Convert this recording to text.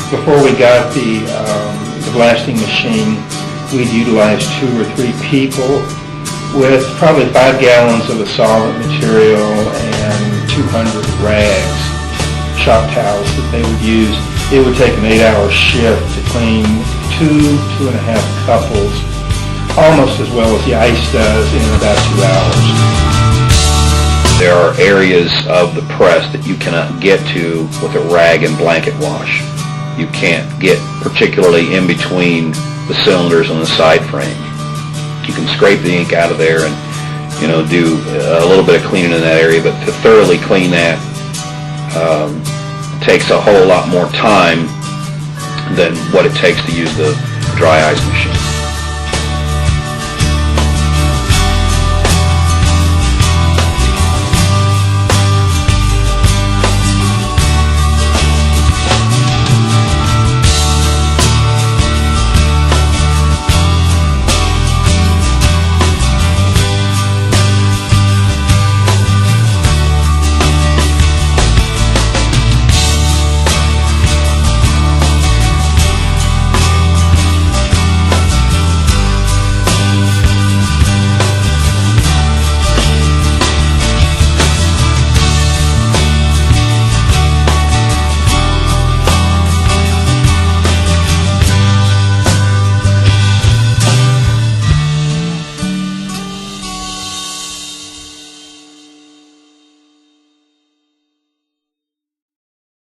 before we got the blasting machine, we'd utilize 2 or 3 people with probably 5 gallons of a solvent material and 200 rags, shop towels that they would use. It would take an 8-hour shift to clean 2.5 couples, almost as well as the ice does in about 2 hours. There are areas of the press that you cannot get to with a rag and blanket wash. You can't get particularly in between the cylinders on the side frame. You can scrape the ink out of there and, do a little bit of cleaning in that area, but to thoroughly clean that takes a whole lot more time than what it takes to use the dry ice machine.